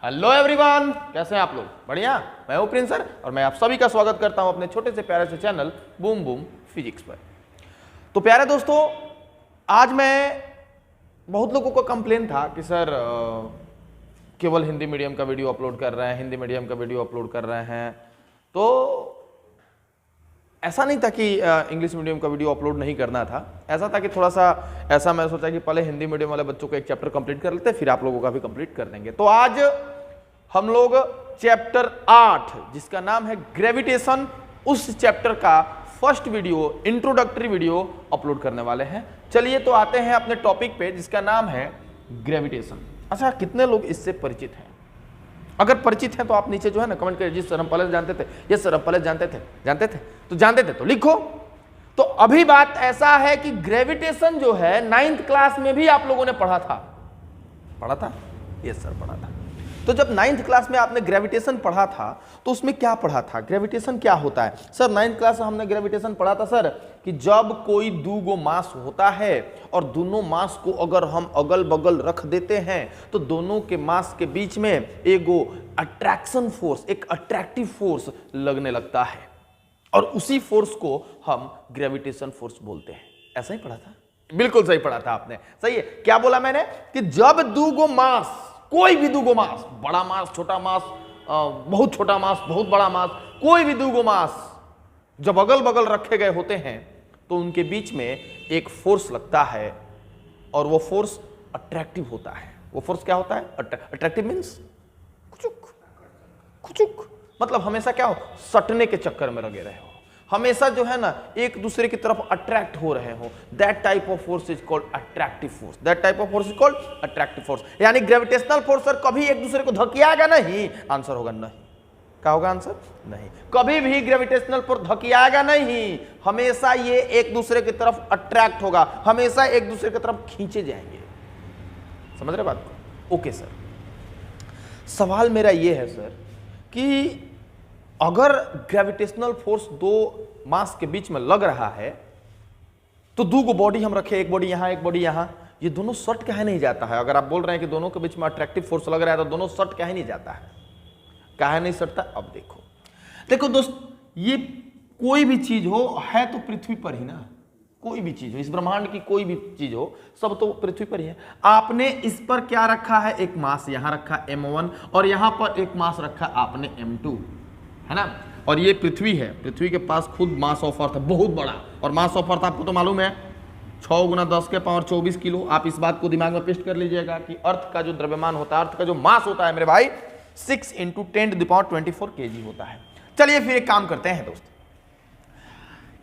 Hello everyone, कैसे हैं आप लोग? बढ़िया। मैं हूं प्रिंस सर और मैं आप सभी का स्वागत करता हूं अपने छोटे से प्यारे से चैनल बूम बूम फिजिक्स पर। तो प्यारे दोस्तों, आज मैं बहुत लोगों का कंप्लेन था कि सर केवल हिंदी मीडियम का वीडियो अपलोड कर रहे हैं, हिंदी मीडियम का वीडियो अपलोड कर रहे हैं। तो ऐसा नहीं था कि इंग्लिश मीडियम का वीडियो अपलोड नहीं करना था, ऐसा था कि थोड़ा सा ऐसा मैं सोचा कि पहले हिंदी मीडियम वाले बच्चों को एक चैप्टर कंप्लीट कर लेते, फिर आप लोगों का भी कंप्लीट कर देंगे। तो आज हम लोग चैप्टर 8 जिसका नाम है ग्रेविटेशन, उस चैप्टर का first video, introductory video upload करने वाले हैं। चलिए तो आते हैं अपने टॉपिक पे जिसका नाम है ग्रेविटेशन। अच्छा, कितने लोग इससे परिचित हैं? अगर परिचित हैं तो आप नीचे जो है ना कमेंट करिए, जी सर हम पहले जानते थे, ये सर हम पहले जानते थे तो लिखो। तो अभी बात ऐसा है कि ग्रेविटेशन जो है 9th क्लास में भी आप लोगों ने पढ़ा था? यस सर, पढ़ा था। तो जब 9th क्लास में आपने ग्रेविटेशन पढ़ा था तो उसमें क्या पढ़ा था? ग्रेविटेशन क्या होता है सर? 9th क्लास में हमने ग्रेविटेशन पढ़ा था सर कि जब कोई दो गो मास होता है और दोनों मास को अगर हम अगल बगल रख देते हैं तो दोनों के मास के बीच में एगो अट्रैक्शन फोर्स, एक अट्रैक्टिव फोर्स लगने लगता है और उसी फोर्स को हम ग्रेविटेशन फोर्स बोलते हैं। ऐसा ही पढ़ा था? बिल्कुल सही पढ़ा था आपने, सही है। क्या बोला मैंने कि जब दो गो मास, कोई भी दो गो मास, बड़ा मास, छोटा मास, बहुत छोटा मास, बहुत बड़ा मास, कोई भी दो गो मास जब अगल बगल रखे गए होते हैं तो उनके बीच में एक फोर्स लगता है और वो फोर्स अट्रैक्टिव होता है। वो फोर्स क्या होता है? अट्रैक्टिव मींस कुचुक, मतलब हमेशा क्या हो, सटने के चक्कर में लगे रहे हो, हमेशा जो है ना एक दूसरे की तरफ अट्रैक्ट हो रहे हो। That type of force is called attractive force. That type of force is called attractive force. यानी ग्रेविटेशनल फोर्स सर कभी एक दूसरे को धकियाएगा नहीं? आंसर होगा नहीं। क्या होगा आंसर? नहीं। कभी भी ग्रेविटेशनल फोर्स धकियाएगा नहीं, हमेशा ये एक दूसरे की तरफ अट्रैक्ट होगा, हमेशा एक दूसरे की तरफ खींचे जाएंगे। समझ रहे बात को? ओके सर, सवाल मेरा ये है सर कि अगर ग्रेविटेशनल फोर्स दो मास के बीच में लग रहा है तो दो को बॉडी हम रखे, एक बॉडी यहां एक बॉडी यहां, ये दोनों सट काहे नहीं जाता है? अगर आप बोल रहे हैं कि दोनों के बीच में अट्रैक्टिव फोर्स लग रहा है तो दोनों सट काहे नहीं जाता है? काहे नहीं सटता? अब देखो दोस्त, ये कोई भी चीज हो है तो पृथ्वी पर ही ना। कोई भी चीज हो, इस ब्रह्मांड की कोई भी चीज हो, सब तो पृथ्वी पर ही है। आपने इस पर क्या रखा है? एक मास यहां रखा m1 और यहां पर एक मास रखा आपने m2, है ना। और ये पृथ्वी है, पृथ्वी के पास खुद मास ऑफ अर्थ है बहुत बड़ा, और मास ऑफ अर्थ आपको तो मालूम है 6 गुना 10 के पावर 24 किलो। आप इस बात को दिमाग में पेस्ट कर लीजिएगा कि अर्थ का जो द्रव्यमान होता है, अर्थ का जो मास होता है मेरे भाई, 6 × 10⁻24 kg होता है। चलिए फिर एक काम करते हैं दोस्त,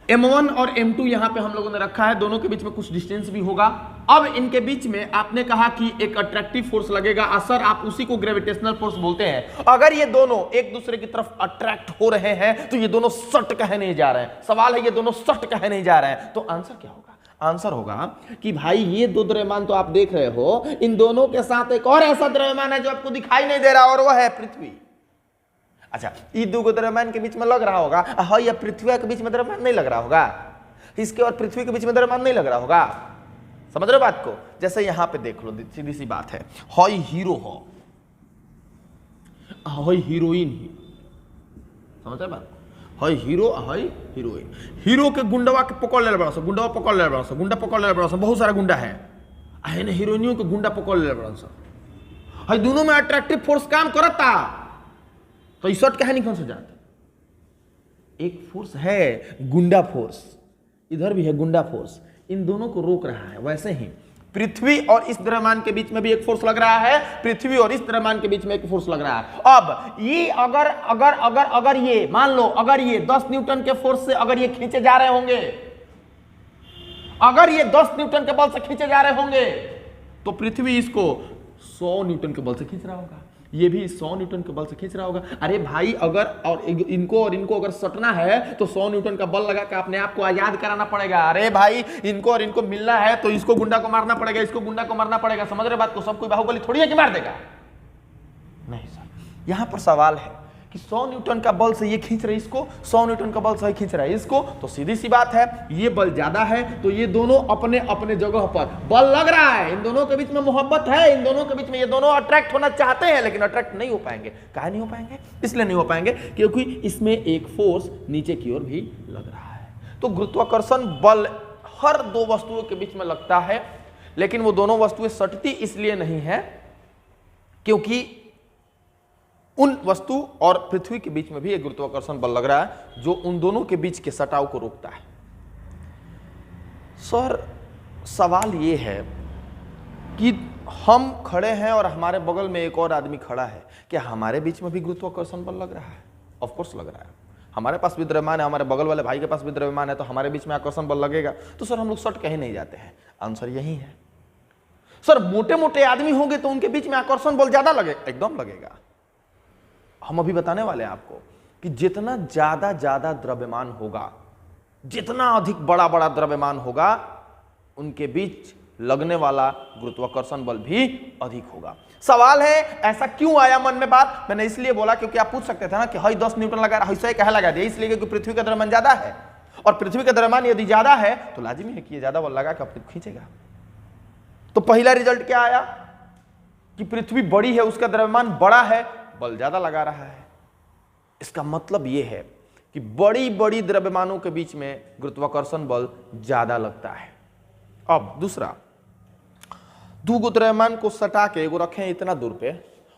m1 और m2 यहां पे हम लोगों ने रखा है, दोनों के बीच में कुछ डिस्टेंस भी होगा। अब इनके बीच में आपने कहा कि एक अट्रैक्टिव फोर्स लगेगा, असर आप उसी को ग्रेविटेशनल फोर्स बोलते हैं। अगर ये दोनों एक दूसरे की तरफ अट्रैक्ट हो रहे हैं तो ये दोनों सट कहे नहीं जा रहे हैं। सवाल है ये दोनों सट कहे नहीं जा रहे हैं, तो आंसर क्या होगा? आंसर होगा कि भाई ये दो द्रव्यमान तो आप देख रहे हो, इन दोनों के साथ एक और ऐसा द्रव्यमान है जो आपको दिखाई नहीं दे रहा और वह है पृथ्वी। अच्छा, ये दो द्रव्यमान के बीच में लग रहा होगा, हाँ, या पृथ्वी के बीच में द्रव्यमान नहीं लग रहा होगा, इसके और पृथ्वी के बीच में द्रव्यमान नहीं लग रहा होगा। समझ रहे बात को? जैसे यहां पे देख लो, सीधी सी बात है, हॉय हीरो हो, हॉय हीरोइन ही। समझ रहे बात? हॉय हीरो, हॉय हीरोइन। हीरो के गुंडवा के पकड़ ले बड़ा सा, गुंडवा पकड़ ले बड़ा सा, गुंडा पकड़ ले बड़ा सा, बहुत सारा गुंडा है ना, हीरोइनियों के गुंडा पकड़ ले बड़ा सा। हई दोनों में अट्रैक्टिव फोर्स काम करता तो इस शॉट कहानी कौन सा जाता? एक फोर्स है गुंडा फोर्स, इधर भी है गुंडा फोर्स, इन दोनों को रोक रहा है। वैसे ही पृथ्वी और इस द्रव्यमान के बीच में भी एक फोर्स लग रहा है, पृथ्वी और इस द्रव्यमान के बीच में एक फोर्स लग रहा है। अब ये अगर अगर अगर अगर ये मान लो, अगर ये 10 न्यूटन के फोर्स से अगर ये खींचे जा रहे होंगे, अगर ये 10 न्यूटन के बल से खींचे जा रहे होंगे तो पृथ्वी इसको 100 न्यूटन के बल से खींच रहा होगा, ये भी 100 न्यूटन के बल से खींच रहा होगा। अरे भाई, अगर और इनको अगर सटना है तो 100 न्यूटन का बल लगा के अपने आप को आजाद कराना पड़ेगा। अरे भाई, इनको और इनको मिलना है तो इसको गुंडा को मारना पड़ेगा, इसको गुंडा को मारना पड़ेगा। समझ रहे बात को? सब कोई बाहुबली थोड़ी है कि मार देगा? नहीं सर, यहां पर सवाल है कि कि 100 न्यूटन का बल से ये खींच रहा है इसको, 100 न्यूटन का बल से खींच रहा है इसको, तो सीधी सी बात है ये बल ज्यादा है, तो ये दोनों अपने अपने जगह पर बल लग रहा है, इन दोनों के बीच में मोहब्बत है, इन दोनों के बीच में ये दोनों अट्रैक्ट होना चाहते हैं, लेकिन अट्रैक्ट नहीं हो पाएंगे। काहे नहीं हो पाएंगे? इसलिए नहीं हो पाएंगे क्योंकि इसमें एक फोर्स नीचे की ओर भी लग रहा है। तो गुरुत्वाकर्षण बल हर दो वस्तुओं के बीच में लगता है, लेकिन वो दोनों वस्तुएं सटती इसलिए नहीं है क्योंकि उन वस्तु और पृथ्वी के बीच में भी एक गुरुत्वाकर्षण बल लग रहा है जो उन दोनों के बीच के सटाव को रोकता है। सर, सवाल ये है कि हम खड़े हैं और हमारे बगल में एक और आदमी खड़ा है, क्या हमारे बीच में भी गुरुत्वाकर्षण बल लग रहा है? ऑफ कोर्स लग रहा है। हमारे पास भी द्रव्यमान है, हमारे बगल वाले भाई के पास भी द्रव्यमान है, तो हमारे बीच में आकर्षण बल लगेगा। तो सर हम लोग सट कहीं नहीं जाते हैं। आंसर यही है। सर मोटे मोटे आदमी होंगे तो उनके बीच में आकर्षण बल ज्यादा लगेगा, एकदम लगेगा। हम अभी बताने वाले हैं आपको कि जितना ज्यादा द्रव्यमान होगा, जितना अधिक बड़ा बड़ा द्रव्यमान होगा, उनके बीच लगने वाला गुरुत्वाकर्षण बल भी अधिक होगा। सवाल है ऐसा क्यों आया मन में बात? मैंने इसलिए बोला क्योंकि आप पूछ सकते थे ना कि 10 न्यूटन लगा रहा है, कहा लगा दिया? इसलिए क्योंकि पृथ्वी का द्रव्यमान ज्यादा है, और पृथ्वी का द्रव्यमान यदि ज्यादा है तो लाजिमी है कि ये ज्यादा बल लगा के अपने खींचेगा। तो पहला रिजल्ट क्या आया कि पृथ्वी बड़ी है, उसका द्रव्यमान बड़ा है, बल ज्यादा लगा रहा है। इसका मतलब यह है कि बड़ी बड़ी द्रव्यमानों के बीच में गुरुत्वाकर्षण बल ज्यादा लगता है। अब दूसरा, दो द्रव्यमान को सटा के एगो रखे इतना दूर पे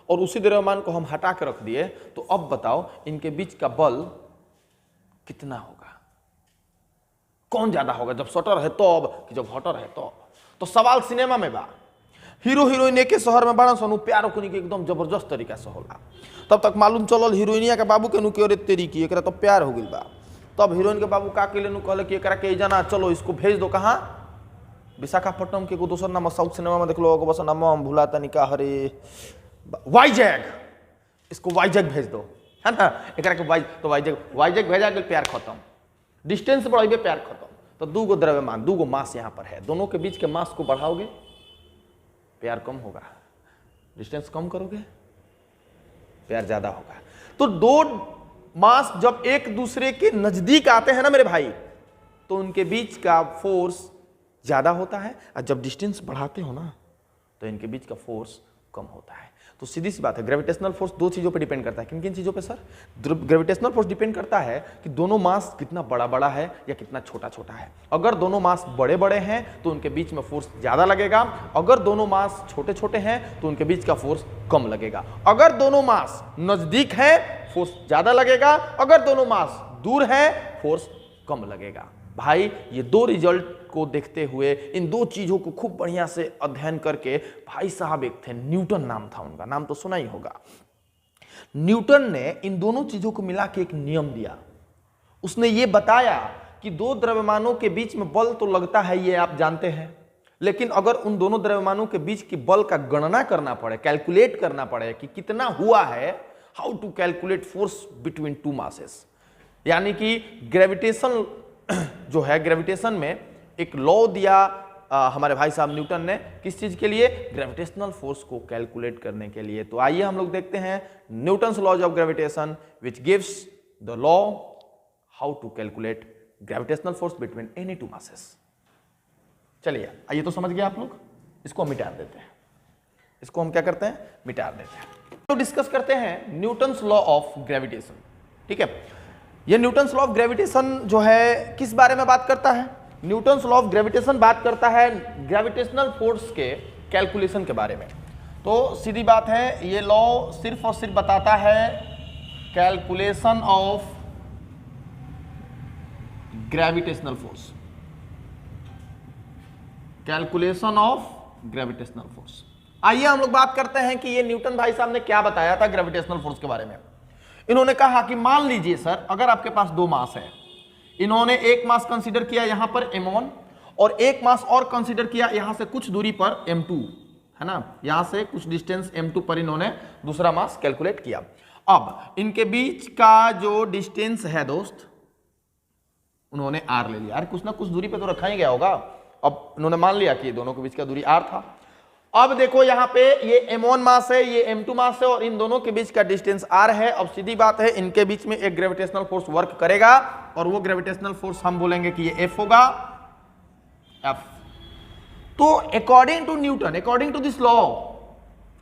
और उसी द्रव्यमान को हम हटा के रख दिए, तो अब बताओ इनके बीच का बल कितना होगा? कौन ज्यादा होगा? जब सटर है तो अब कि जब हटर है तो सवाल सिनेमा में बा। हीरो हीरोइन के शहर में बड़ा सन प्यार को एकदम जबरदस्त तरीका से होला। तब तक मालूम चलल हीरोइनिया के बाबू के नु के तेरी की एकरा तो प्यार हो गइल बा। तब हीरोइन के बाबू का के लेनु कहले कि एकरा के जाना चलो इसको भेज दो। कहां? विशाखापट्टनम के दोसर नाम साउथ सिनेमा में देख लो, बस नाम हम भूलाता निका हरे वाईजैग, इसको वाईजैग भेज दो, है ना? एकरा के वाईजैग भेजा गेल, प्यार खत्म। डिस्टेंस बढ़ाइबे, प्यार खत्म। तो दूगो द्रव्यमान, दूगो मास यहां पर है, दोनों के बीच के मास को बढ़ाओगे प्यार कम होगा, डिस्टेंस कम करोगे प्यार ज्यादा होगा। तो दो मास जब एक दूसरे के नजदीक आते हैं ना मेरे भाई, तो उनके बीच का फोर्स ज्यादा होता है, और जब डिस्टेंस बढ़ाते हो ना तो इनके बीच का फोर्स कम होता है। तो सीधी सी बात है, ग्रेविटेशनल फोर्स दो चीजों पे डिपेंड करता है। किन किन चीजों पे सर? ग्रेविटेशनल फोर्स डिपेंड करता है कि दोनों मास कितना बड़ा बड़ा है या कितना छोटा छोटा है। अगर दोनों मास बड़े बड़े हैं तो उनके बीच में फोर्स ज्यादा लगेगा, अगर दोनों मास छोटे छोटे हैं तो उनके बीच का फोर्स कम लगेगा। अगर दोनों मास नजदीक है फोर्स ज्यादा लगेगा, अगर दोनों मास दूर है फोर्स कम लगेगा। भाई ये दो रिजल्ट को देखते हुए, इन दो चीजों को खूब बढ़िया से अध्ययन करके, भाई साहब एक थे न्यूटन नाम था उनका, नाम तो सुना ही होगा। न्यूटन ने इन दोनों चीजों को मिला के एक नियम दिया। उसने ये बताया कि दो द्रव्यमानों के बीच में बल तो लगता है, ये आप जानते हैं, लेकिन अगर उन दोनों द्रव्यमानों के बीच की बल का गणना करना पड़े, कैलकुलेट करना पड़े कि कितना हुआ है, how to calculate force between two masses, यानी कि ग्रेविटेशन जो है, ग्रेविटेशन में एक लॉ दिया हमारे भाई साहब न्यूटन ने, किस चीज के लिए? ग्रेविटेशनल फोर्स को कैलकुलेट करने के लिए। तो आइए हम लोग देखते हैं Newton's laws of gravitation which gives the law how to calculate gravitational force between any two masses. चलिए आइए, तो समझ गए आप लोग। इसको हम मिटा देते हैं, इसको हम क्या करते हैं? मिटा देते हैं। तो डिस्कस करते हैं न्यूटन्स लॉ ऑफ ग्रेविटेशन। ठीक है, ये न्यूटन्स लॉ ऑफ ग्रेविटेशन जो है किस बारे में बात करता है? न्यूटन्स लॉ ऑफ ग्रेविटेशन बात करता है ग्रेविटेशनल फोर्स के कैलकुलेशन के बारे में। तो सीधी बात है, ये लॉ सिर्फ और सिर्फ बताता है calculation of gravitational force, calculation of gravitational force. आइए हम लोग बात करते हैं कि ये न्यूटन भाई साहब ने क्या बताया था ग्रेविटेशनल फोर्स के बारे में। इन्होंने कहा कि मान लीजिए सर, अगर आपके पास दो मास है, इन्होंने एक मास कंसीडर किया यहां पर m1 और एक मास और कंसीडर किया यहां से कुछ दूरी पर m2, है ना? यहां से कुछ डिस्टेंस m2 पर इन्होंने दूसरा मास कैलकुलेट किया। अब इनके बीच का जो डिस्टेंस है दोस्त, उन्होंने r ले लिया। कुछ ना कुछ दूरी पे तो रखा ही गया होगा। अब इन्होंने मान लिया कि दोनों के बीच का दूरी r था। अब देखो यहां पे ये m1 मास है, ये m2 मास है और इन दोनों के बीच का डिस्टेंस r है। अब सीधी बात है इनके बीच में एक ग्रेविटेशनल फोर्स वर्क करेगा और वो ग्रेविटेशनल फोर्स हम बोलेंगे कि ये F होगा, F। तो according to Newton, according to this law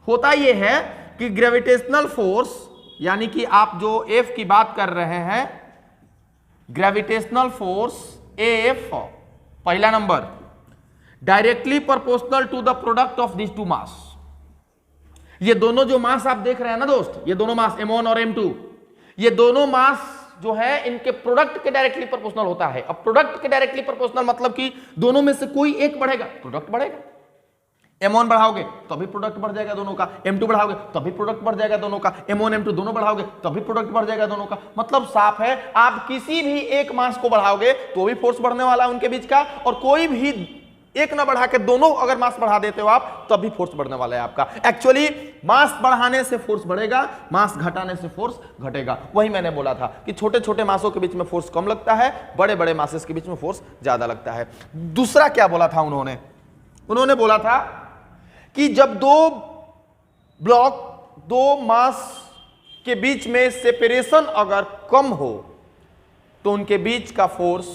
होता ये है कि ग्रेविटेशनल फोर्स यानी कि आप जो F की बात कर रहे हैं, ग्रेविटेशनल फोर्स F पहला number directly proportional to the product of this two mass. ये दोनों जो मास आप देख रहे हैं ना दोस्त, ये दोनों मास m1 और m2, ये दोनों मास जो है इनके प्रोडक्ट के डायरेक्टली प्रोपोर्शनल होता है। अब प्रोडक्ट के डायरेक्टली प्रोपोर्शनल मतलब कि दोनों में से कोई एक बढ़ेगा, प्रोडक्ट बढ़ेगा। m1 बढ़ाओगे तो भी प्रोडक्ट बढ़ जाएगा दोनों का, m2 बढ़ाओगे तो भी प्रोडक्ट बढ़ जाएगा दोनों का, m1 m2 दोनों बढ़ाओगे तो भी प्रोडक्ट बढ़ जाएगा दोनों का। मतलब साफ है, आप किसी भी एक मास को बढ़ाओगे तो भी फोर्स बढ़ने वाला है उनके बीच का, और कोई भी एक ना बढ़ा के दोनों अगर मास बढ़ा देते हो आप तब भी फोर्स बढ़ने वाला है आपका। एक्चुअली मास बढ़ाने से फोर्स बढ़ेगा, मास घटाने से फोर्स घटेगा। वही मैंने बोला था कि छोटे छोटे मासों के बीच में फोर्स कम लगता है, बड़े बड़े मासेस के बीच में फोर्स ज्यादा लगता है। दूसरा क्या बोला था उन्होंने बोला था कि जब दो ब्लॉक, दो मास के बीच में सेपरेशन अगर कम हो तो उनके बीच का फोर्स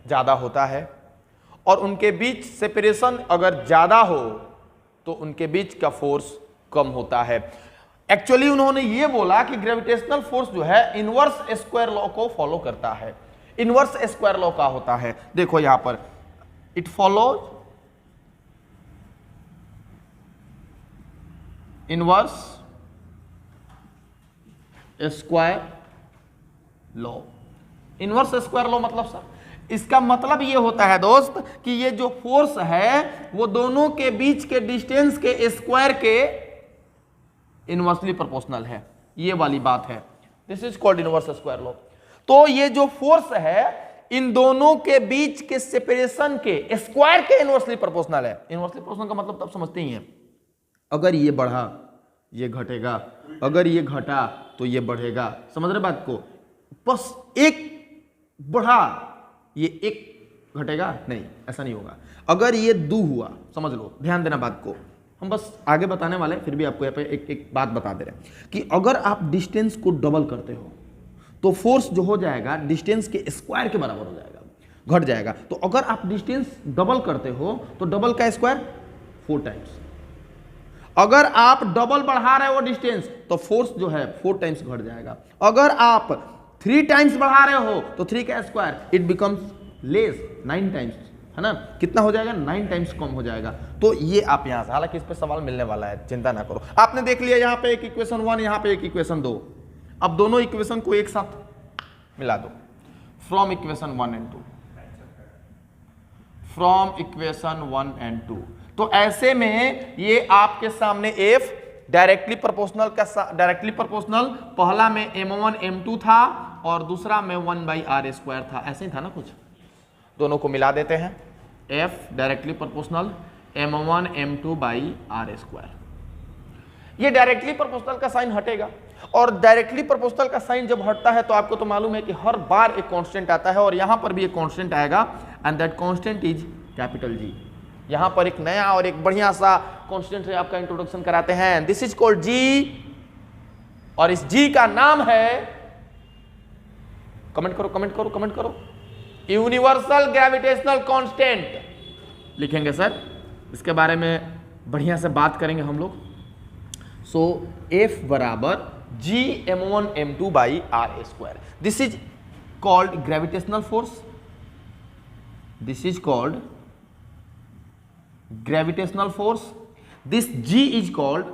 ज्यादा होता है, और उनके बीच सेपरेशन अगर ज्यादा हो तो उनके बीच का फोर्स कम होता है। एक्चुअली उन्होंने ये बोला कि ग्रेविटेशनल फोर्स जो है इनवर्स स्क्वायर लॉ को फॉलो करता है। इनवर्स स्क्वायर लॉ का होता है, देखो यहां पर it follows inverse square law. Inverse square law मतलब सर, इसका मतलब ये होता है दोस्त कि ये जो फोर्स है वो दोनों के बीच के डिस्टेंस के स्क्वायर के इनवर्सली प्रोपोर्शनल है, ये वाली बात है। This is called inverse square law. तो ये जो फोर्स है इन दोनों के बीच के सेपरेशन के स्क्वायर के इनवर्सली प्रोपोर्शनल है। इनवर्सली प्रोपोर्शनल का मतलब तब समझते ही हैं, अगर ये बढ़ा ये घटेगा, अगर ये घटा तो ये बढ़ेगा। समझ रहे बात को? बस एक बढ़ा ये एक घटेगा, नहीं ऐसा नहीं होगा। अगर ये दो हुआ, समझ लो, ध्यान देना बात को, हम बस आगे बताने वाले हैं, फिर भी आपको यहाँ पे एक एक बात बता दे रहे हैं कि अगर आप डिस्टेंस को डबल करते हो तो फोर्स जो हो जाएगा डिस्टेंस के स्क्वायर के बराबर हो जाएगा, घट जाएगा। तो अगर आप डिस्टेंस डबल करते हो तो डबल का स्क्वायर 4 टाइम्स। अगर आप डबल बढ़ा रहे हो डिस्टेंस तो फोर्स जो है 4 टाइम्स घट जाएगा। अगर आप 3 टाइम्स बढ़ा रहे हो तो 3 का square it becomes less 9 times, है ना? कितना हो जाएगा? 9 टाइम्स कम हो जाएगा। तो ये आप यहां से, हालांकि इस पे सवाल मिलने वाला है, चिंता ना करो। आपने देख लिया यहाँ पे एक इक्वेशन 1, यहाँ पे एक इक्वेशन 2। अब दोनों इक्वेशन को एक साथ मिला दो, from equation 1 and 2, from equation 1 and 2। तो ऐसे में ये आपके सामने F डायरेक्टली प्रोपोर्शनल का, डायरेक्टली प्रोपोर्शनल पहला में m1 m2 था और दूसरा में 1/r² था, ऐसे ही था ना कुछ। दोनों को मिला देते हैं, F directly proportional m1 m2/r²। ये डायरेक्टली प्रोपोर्शनल का साइन हटेगा, और डायरेक्टली प्रोपोर्शनल का साइन जब हटता है तो आपको तो मालूम है कि हर बार एक कांस्टेंट आता है, और यहां पर भी एक कांस्टेंट आएगा, and that constant is capital G। यहां पर एक नया और एक बढ़िया सा कांस्टेंट से आपका इंट्रोडक्शन कराते हैं, दिस इज कॉल्ड G, और इस G का नाम है, कमेंट करो कमेंट करो कमेंट करो, यूनिवर्सल ग्रेविटेशनल कांस्टेंट लिखेंगे सर, इसके बारे में बढ़िया से बात करेंगे हम लोग। सो F बराबर G m1 m2/r²। This is called gravitational force, this is called gravitational force, this G is called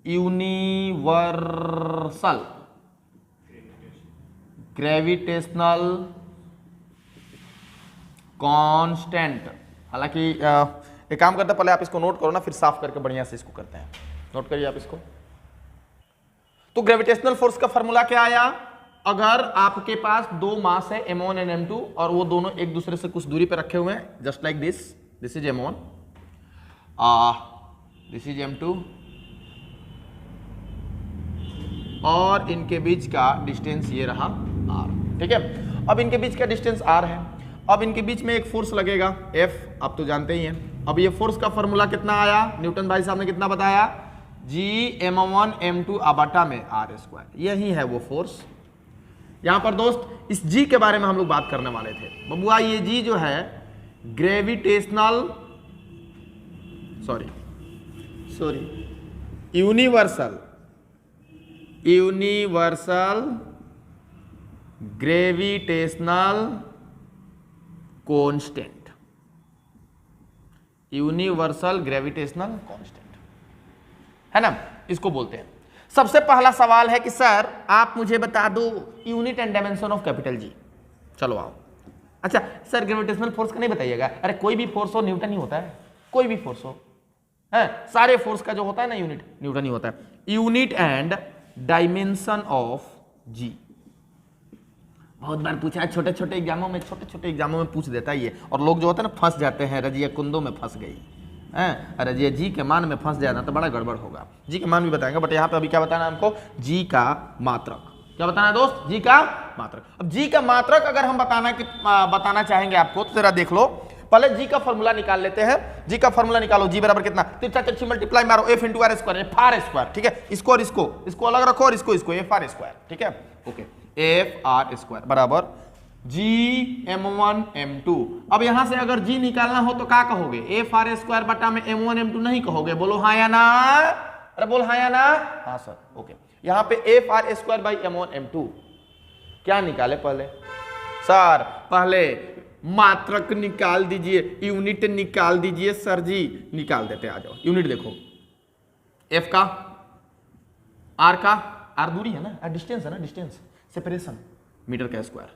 universal gravitational constant। हालांकि एक काम करते हैं, पहले आप इसको नोट करो ना, फिर साफ करके बढ़िया से इसको करते हैं। नोट करिए आप इसको। तो ग्रेविटेशनल फोर्स का फॉर्मूला क्या आया? अगर आपके पास दो मास है m1 एंड m2 और वो दोनों एक दूसरे से कुछ दूरी पे रखे हुए हैं, just like this, this is m1, this is m2, और इनके बीच का डिस्टेंस ये रहा r, ठीक है। अब इनके बीच का डिस्टेंस r है, अब इनके बीच में एक फोर्स लगेगा F, आप तो जानते ही हैं। अब ये फोर्स का फॉर्मूला कितना आया, न्यूटन भाई साहब ने कितना बताया, G m1 m2 बटा में r²। यही है वो फोर्स। यहां पर दोस्त इस G के बारे में हम लोग बात करने वाले थे बबुआ। ये G जो है gravitational universal gravitational constant, universal gravitational constant है ना, इसको बोलते हैं। सबसे पहला सवाल है कि सर आप मुझे बता दो unit and dimension of capital G. चलो आओ। अच्छा सर ग्रेविटेशनल फोर्स का नहीं बताइएगा। अरे कोई भी फोर्स हो न्यूटन ही होता है, कोई भी फोर्स हो है, सारे फोर्स का जो होता है ना यूनिट न्यूटन ही होता है। यूनिट एंड डायमेंशन ऑफ जी बहुत बार पूछा है, छोटे छोटे एग्जामों में पूछ देता है ये, और लोग जो होते हैं ना फंस जाते हैं, रजिया कुंदों में फंस गई है। अरे जी जी के मान में फंस जाना तो बड़ा गड़बड़ होगा। जी के मान भी बताएंगे, बट यहाँ पे अभी क्या बताना है हमको, जी का मात्रक। क्या बताना है दोस्त, जी का मात्रक। अब जी का मात्रक अगर हम बताना चाहेंगे आपको तो जरा देख लो। पहले जी का फॉर्मूला निकाल लेते हैं। जी का फॉर्मूला निकालो, जी बराबर कितना, तिरछा तिरछी मल्टीप्लाई मारो, F into R square, F R square. ठीक है, इसको और इसको अलग रखो और इसको एफ आर स्क्वायर। ठीक है, ओके, एफ आर स्क्वायर बराबर जी m1 m2। अब यहां से अगर जी निकालना हो तो क्या कहोगे, एफ आर स्क्वायर बटा में m1 m2 नहीं कहोगे, बोलो हाँ या ना। अरे बोल हाँ या ना। हाँ सर, ओके। यहां पे F R square by m1 m2 क्या निकाले, पहले सर पहले मात्रक निकाल दीजिए, यूनिट निकाल दीजिए। सर जी निकाल देते, आ जाओ। यूनिट देखो, एफ का, आर का, आर दूरी है ना, डिस्टेंस है ना, डिस्टेंस सेपरेशन मीटर का स्क्वायर,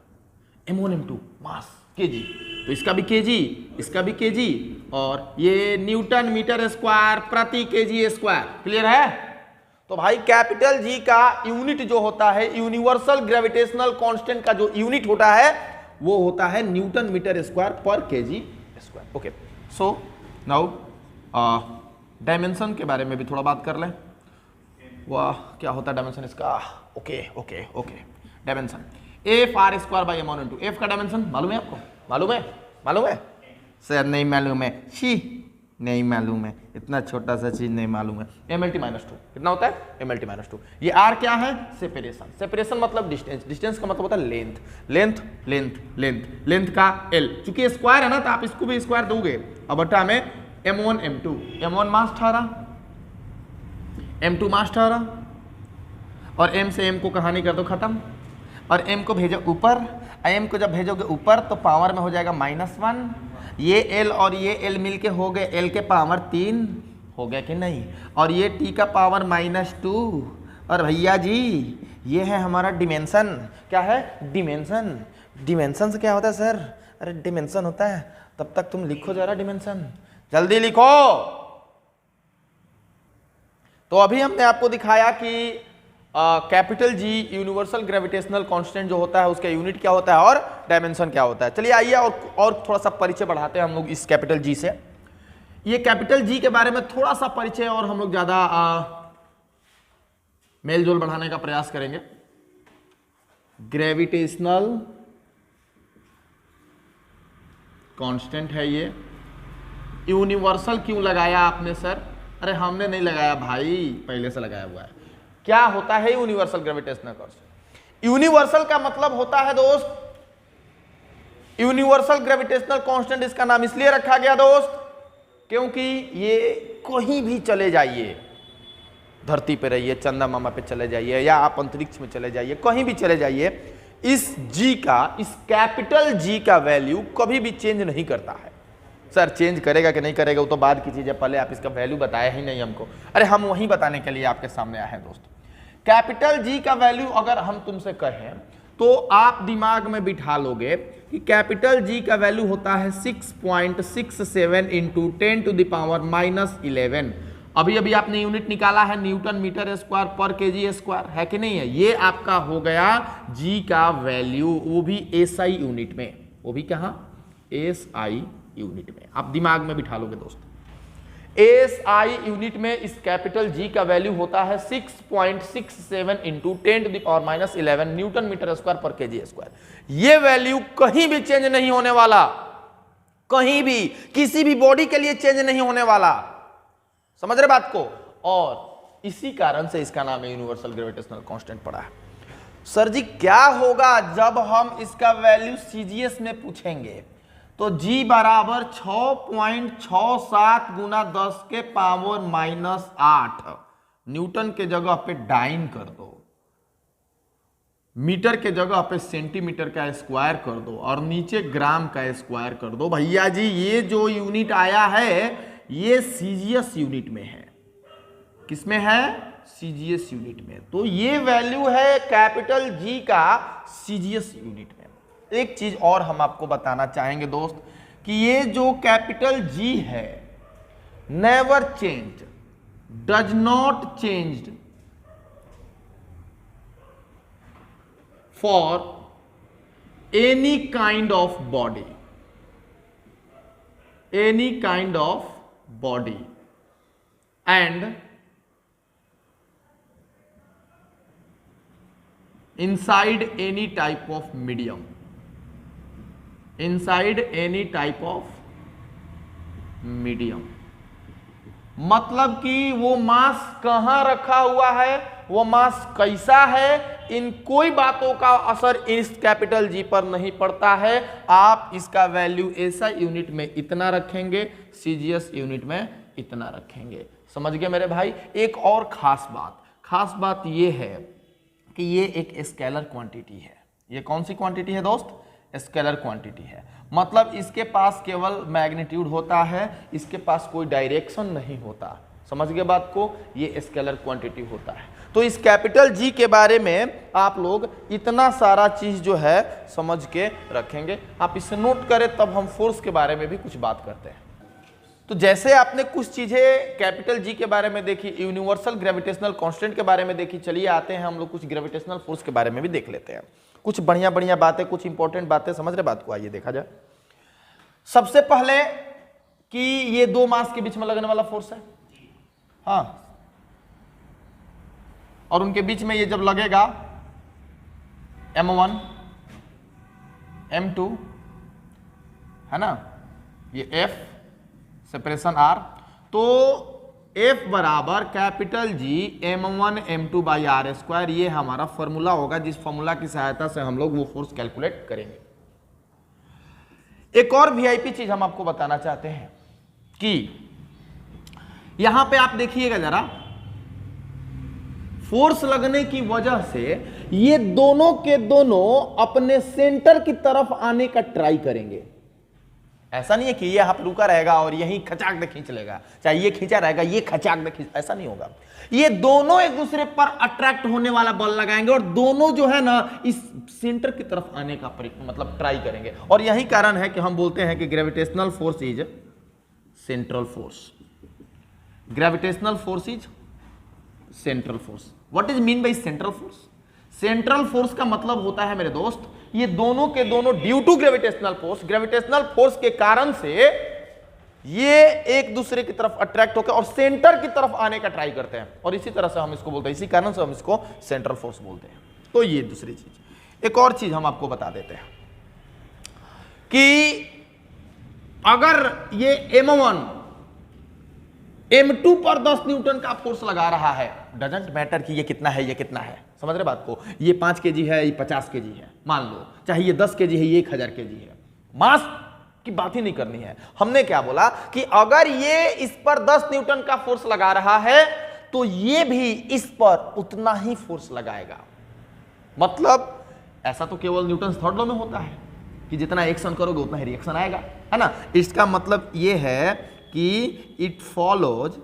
m1 m2 मास केजी, तो इसका भी केजी, इसका भी केजी, और ये न्यूटन मीटर स्क्वायर प्रति केजी स्क्वायर। क्लियर है। तो भाई कैपिटल जी का यूनिट जो होता है, यूनिवर्सल ग्रेविटेशनल कांस्टेंट का जो यूनिट होता है वो होता है न्यूटन मीटर स्क्वायर पर KG square. Okay, so now dimension के बारे में भी थोड़ा बात कर लें। वाह, क्या होता है डायमेंशन इसका। Okay okay okay, dimension F R square by m1 m2। F का डायमेंशन मालूम है आपको, मालूम है सर, नहीं मालूम है, छी नहीं मालूम है, इतना छोटा सा चीज नहीं मालूम है। MLT -2 कितना होता है, MLT -2। ये आर क्या है, सेपरेशन मतलब डिस्टेंस का मतलब होता है लेंथ का L, चूंकि स्क्वायर है ना तो आप इसको भी स्क्वायर दोगे। अब बटा में m1 m2, m1 मास 18, m2 मास 18, और m से m को कहानी कर दो खत्म, और m को भेजो ऊपर। m को जब भेजोगे ऊपर तो पावर में हो जाएगा -1। ये l और ये l मिलके हो गए l के पावर 3 हो गया कि नहीं, और ये t का पावर -2। और भैया जी ये है हमारा डिमेंशन। क्या है, डिमेंशन से क्या होता है सर, अरे डिमेंशन होता है, तब तक तुम लिखो जरा डिमेंशन, जल्दी लिखो। तो अभी हमने आपको दिखाया कि capital G universal gravitational constant जो होता है उसका यूनिट क्या होता है और डायमेंशन क्या होता है। चलिए आइए और थोड़ा सा परिचय बढ़ाते हैं हम लोग इस कैपिटल जी से। ये कैपिटल जी के बारे में थोड़ा सा परिचय और हम लोग ज्यादा मेलजोल बढ़ाने का प्रयास करेंगे। ग्रेविटेशनल कांस्टेंट है ये। यूनिवर्सल क्यों लगाया आपने सर, अरे हमने नहीं लगाया भाई, पहले से लगाया हुआ है। क्या होता है यूनिवर्सल ग्रेविटेशनल कांस्टेंट, यूनिवर्सल का मतलब होता है दोस्त, यूनिवर्सल ग्रेविटेशनल कांस्टेंट इसका नाम इसलिए रखा गया दोस्त क्योंकि ये कहीं भी चले जाइए, धरती पे रहिए, चंदा मामा पे चले जाइए, या आप अंतरिक्ष में चले जाइए, कहीं भी चले जाइए, इस जी का, इस कैपिटल जी का वैल्यू कभी भी चेंज नहीं करता है। सर चेंज करेगा कि नहीं करेगा वो तो बाद की चीज है, पहले आप इसका वैल्यू बताया ही नहीं हमको। अरे हम वही बताने के लिए आपके सामने आए हैं दोस्त। कैपिटल जी का वैल्यू अगर हम तुमसे कहें तो आप दिमाग में बिठा लोगे कि कैपिटल जी का वैल्यू होता है 6.67 इंटू 10⁻⁻11। अभी अभी आपने यूनिट निकाला है न्यूटन मीटर स्क्वायर पर केजी स्क्वायर, है कि नहीं है। ये आपका हो गया जी का वैल्यू, वो भी एसआई यूनिट में, वो भी कहां, एसआई यूनिट में। आप दिमाग में बिठा लोगे दोस्त, एसआई यूनिट में इस कैपिटल जी का वैल्यू होता है 6.67 इंटू 10⁻11 न्यूटन मीटर स्क्वायर पर केजी स्क्वायर। ये वैल्यू कहीं भी चेंज नहीं होने वाला, कहीं भी किसी भी बॉडी के लिए चेंज नहीं होने वाला। समझ रहे बात को? और इसी कारण से इसका नाम यूनिवर्सल ग्रेविटेशनल कांस्टेंट पड़ा है। सर जी क्या होगा जब हम इसका वैल्यू सीजीएस में पूछेंगे? तो G बराबर 6.67 गुना 10 के पावर -8 न्यूटन के जगह पे डाइन कर दो, मीटर के जगह पे सेंटीमीटर का स्क्वायर कर दो और नीचे ग्राम का स्क्वायर कर दो। भैया जी ये जो यूनिट आया है ये सीजीएस यूनिट में है। किसमें है? सीजीएस यूनिट में। तो ये वैल्यू है कैपिटल जी का सीजीएस यूनिट में। एक चीज और हम आपको बताना चाहेंगे दोस्त कि ये जो कैपिटल जी है never change, does not change for any kind of body, any kind of body and inside any type of medium, inside any type of medium। मतलब कि वो मास कहां रखा हुआ है, वो मास कैसा है, इन कोई बातों का असर इस कैपिटल जी पर नहीं पड़ता है। आप इसका वैल्यू ऐसा यूनिट में इतना रखेंगे, सीजीएस यूनिट में इतना रखेंगे। समझ गए मेरे भाई? एक और खास बात ये है कि ये एक स्केलर क्वांटिटी है। ये कौन सी क्वांटिटी है दोस्त? स्केलर क्वांटिटी है। मतलब इसके पास केवल मैग्नीट्यूड होता है, इसके पास कोई डायरेक्शन नहीं होता। समझ गए बात को? ये स्केलर क्वांटिटी होता है। तो इस कैपिटल जी के बारे में आप लोग इतना सारा चीज जो है समझ के रखेंगे। आप इसे नोट करें तब हम फोर्स के बारे में भी कुछ बात करते हैं। तो जैसे आपने कुछ चीजें कैपिटल जी के बारे में देखी, यूनिवर्सल ग्रेविटेशनल कांस्टेंट के बारे में देखी, चलिए आते हैं हम लोग कुछ ग्रेविटेशनल फोर्स के बारे में भी देख लेते हैं। कुछ बढ़िया बढ़िया बातें, कुछ इंपॉर्टेंट बातें, समझ रहे बात को? आइए देखा जाए। सबसे पहले कि ये दो मास के बीच में लगने वाला फोर्स है, हाँ, और उनके बीच में ये जब लगेगा M1 M2 है ना, ये F सेपरेशन R, तो F बराबर capital G M1 M2 by R square, ये हमारा फॉर्मूला होगा जिस फॉर्मूला की सहायता से हम लोग वो फोर्स कैलकुलेट करेंगे। एक और वीआईपी चीज हम आपको बताना चाहते हैं कि यहां पे आप देखिएगा जरा, फोर्स लगने की वजह से ये दोनों के दोनों अपने सेंटर की तरफ आने का ट्राई करेंगे। ऐसा नहीं है कि ये यहां पर रुका रहेगा और यही खचाक दे खींच लेगा, चाहे ये खींचा रहेगा ये खचाक दे खींच, ऐसा नहीं होगा। ये दोनों एक दूसरे पर अट्रैक्ट होने वाला बल लगाएंगे और दोनों जो है ना इस सेंटर की तरफ आने का मतलब ट्राई करेंगे। और यही कारण है कि हम बोलते हैं कि gravitational force is central force. Gravitational force is central force. What is mean by central force? Central force का मतलब होता है मेरे दोस्त, ये दोनों के दोनों ड्यू टू ग्रेविटेशनल फोर्स के कारण से ये एक दूसरे की तरफ अट्रैक्ट होकर और सेंटर की तरफ आने का ट्राई करते हैं, और इसी तरह से हम इसको बोलते हैं, इसी कारण से हम इसको सेंट्रल फोर्स बोलते हैं। तो ये दूसरी चीज। एक और चीज हम आपको बता देते हैं कि अगर ये M1 M2 पर 10 न्यूटन का फोर्स लगा रहा है, डजंट मैटर कि ये कितना है, ये कितना है, समझ रहे बात को? ये 5 kg है, ये 50 kg है, मान लो, चाहे ये 10 kg है, ये 1000 kg है, मास की बात ही नहीं करनी है। हमने क्या बोला कि अगर ये इस पर 10 न्यूटन का फोर्स लगा रहा है तो ये भी इस पर उतना ही फोर्स लगाएगा। मतलब ऐसा तो केवल न्यूटन थर्ड लॉ में होता है कि जितना एक्शन करोगे उतना ही रिएक्शन आएगा, है ना। इसका मतलब ये है कि it follows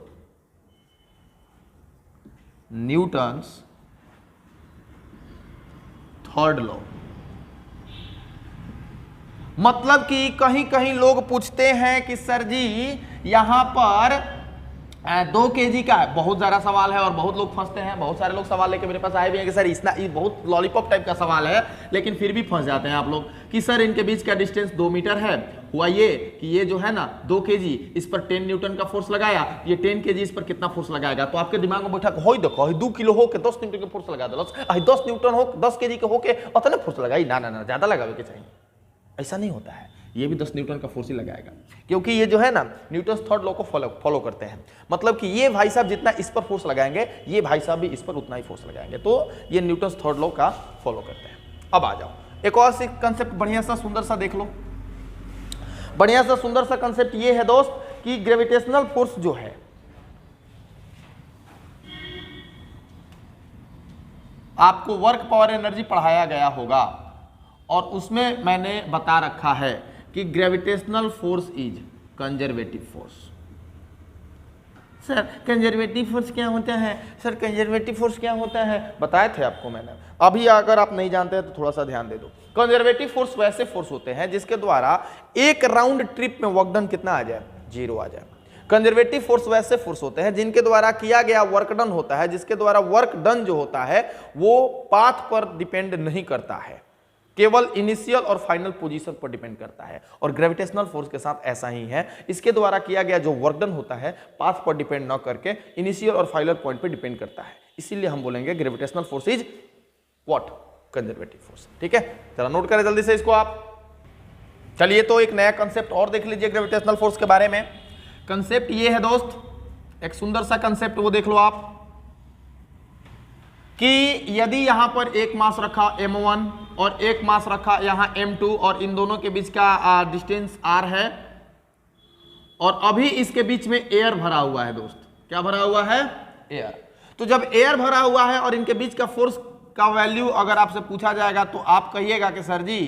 Newton's third law. मतलब कि कहीं कहीं लोग पूछते हैं कि सर जी यहां पर 2 kg का बहुत ज्यादा सवाल है और बहुत लोग फंसते हैं। बहुत सारे लोग सवाल लेके मेरे पास आए भी हैं कि सर इतना ये बहुत लॉलीपॉप टाइप का सवाल है, लेकिन फिर भी फंस जाते हैं आप लोग कि सर इनके बीच का डिस्टेंस 2 मीटर है। हुआ ये कि ये जो है ना 2 kg, इस पर 10 न्यूटन का फोर्स लगाया, ये 10 kg इस पर कितना फोर्स लगाएगा? तो आपके दिमाग में बैठा हो देखो 2 किलो हो के 10 न्यूटन का फोर्स लगा दो, 10 न्यूटन हो 10 kg के होके उतना फोर्स लगाई, ना ना ना ज्यादा लगावे के चाहिए। ऐसा नहीं होता है। ये भी 10 न्यूटन का फोर्स ही लगाएगा, क्योंकि ये जो है ना न्यूटन थर्ड लॉ को फॉलो करते हैं। मतलब कि ये भाई साहब जितना इस पर फोर्स लगाएंगे, ये भाई साहब भी इस पर उतना ही फोर्स लगाएंगे, तो ये न्यूटन थर्ड लॉ का फॉलो करते हैं। अब आ जाओ एक और कंसेप्ट बढ़िया सा सुंदर सा देख लो। बढ़िया सा सुंदर सा कंसेप्ट ये है दोस्त कि ग्रेविटेशनल फोर्स जो है, आपको वर्क पावर एनर्जी पढ़ाया गया होगा और उसमें मैंने बता रखा है कि gravitational force is conservative force. Sir conservative force क्या होता है, सर कंजर्वेटिव फोर्स क्या होता है, बताए थे आपको मैंने। अभी अगर आप नहीं जानते हैं तो थोड़ा सा ध्यान दे दो। कंजर्वेटिव फोर्स वैसे फोर्स होते हैं जिसके द्वारा एक राउंड ट्रिप में वर्क डन कितना आ जाए, 0 आ जाए। कंजर्वेटिव फोर्स वैसे फोर्स होते हैं जिनके द्वारा किया गया वर्क डन होता है, जिसके द्वारा वर्क डन जो होता है वो पाथ पर डिपेंड नहीं करता है, केवल इनिशियल और फाइनल पोजीशन पर डिपेंड करता है। और ग्रेविटेशनल फोर्स के साथ ऐसा ही है, इसके द्वारा किया गया जो वर्क डन होता है पाथ पर डिपेंड न करके इनिशियल और फाइनल पॉइंट पर डिपेंड करता है। इसीलिए हम बोलेंगे gravitational force is what, conservative force. ठीक है, जरा नोट करें जल्दी से इसको आप। चलिए तो एक नया कंसेप्ट और देख लीजिए ग्रेविटेशनल फोर्स के बारे में। कंसेप्ट ये है दोस्त, एक सुंदर सा कंसेप्ट वो देख लो आप, कि यदि यहां पर एक मास रखा m1 और एक मास रखा यहां m2 और इन दोनों के बीच का डिस्टेंस r है और अभी इसके बीच में एयर भरा हुआ है दोस्त। क्या भरा हुआ है, एयर। तो जब एयर भरा हुआ है और इनके बीच का फोर्स का वैल्यू अगर आपसे पूछा जाएगा तो आप कहिएगा कि sir ji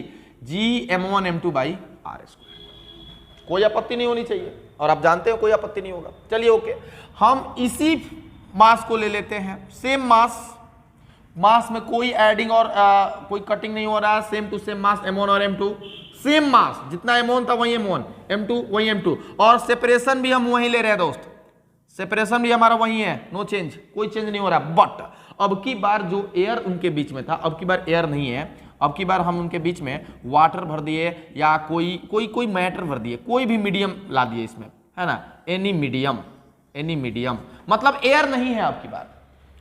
Gm1 m2 by r²। कोई आपत्ति नहीं होनी चाहिए और आप जानते हो कोई आपत्ति नहीं होगा। चलिए ओके, हम इसी मास को ले लेते हैं, सेम मास में कोई एडिंग और कोई कटिंग नहीं हो रहा है, same to same mass m1 और m2, सेम मास, जितना m1 था वही m1, m2 वही m2, और सेपरेशन भी हम वही ले रहे हैं दोस्त, सेपरेशन भी हमारा वही है, नो चेंज, कोई चेंज नहीं हो रहा। बट अब की बार जो एयर उनके बीच में था, अब की बार एयर नहीं है, अब की बार हम उनके बीच में वाटर भर दिए या कोई मैटर भर दिए, कोई भी मीडियम ला दिए इसमें, है ना, एनी मीडियम, मतलब एयर नहीं है। अब की बार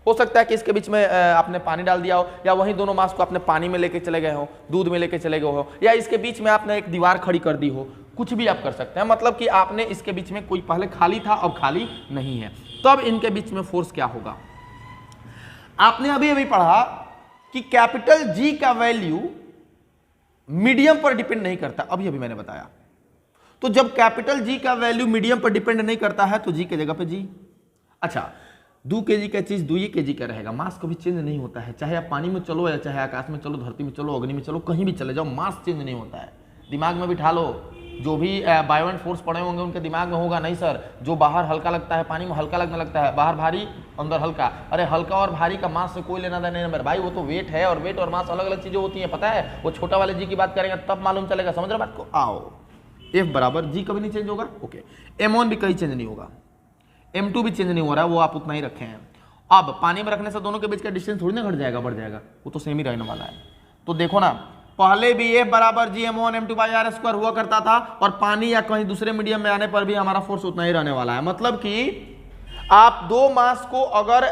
हो सकता है कि इसके बीच में आपने पानी डाल दिया हो, या वहीं दोनों मास को आपने पानी में लेके चले गए हो, दूध में लेके चले गए हो, या इसके बीच में आपने एक दीवार खड़ी कर दी हो, कुछ भी आप कर सकते हैं। मतलब कि आपने इसके बीच में कोई पहले खाली था अब खाली नहीं है, तब इनके बीच में फोर्स क्या होगा। आपने अभी पढ़ा कि कैपिटल G का वैल्यू मीडियम पर डिपेंड नहीं करता, अभी मैंने बताया। तो जब कैपिटल G का वैल्यू मीडियम पर डिपेंड नहीं करता है तो G की जगह पे G। अच्छा, 2 kg का चीज 2 ही kg का रहेगा, मास कभी चेंज नहीं होता है, चाहे आप पानी में चलो या चाहे आकाश में चलो, धरती में चलो, अग्नि में चलो, कहीं भी चले जाओ, मास चेंज नहीं होता है। दिमाग में बिठा लो, जो भी बायोएंट फोर्स पढ़े होंगे उनके दिमाग में होगा, नहीं सर जो बाहर हल्का लगता है पानी में हल्का लगने लगता है, बाहर भारी अंदर हल्का। अरे हल्का और भारी का मास से कोई लेना देना नहीं नंबर भाई, वो तो वेट है, और वेट और मास अलग अलग चीजें होती हैं, पता है। वो छोटा वाले G की बात करेंगे तब मालूम चलेगा, समझ रहे बात को। आओ, F बराबर G कभी नहीं चेंज होगा, ओके। M1 भी कहीं चेंज नहीं होगा, M2 भी चेंज नहीं हो रहा है, वो आप उतना ही रखे हैं। अब पानी में रखने से दोनों के बीच का डिस्टेंस थोड़ी ना घट जाएगा, बढ़ जाएगा, वो तो सेम ही रहने वाला है। तो देखो ना, पहले भी F बराबर Gm1 m2 बाई r² हुआ करता था, और पानी या कहीं दूसरे मीडियम में आने पर भी हमारा फोर्स उतना ही रहने वाला है। मतलब कि आप दो मास को अगर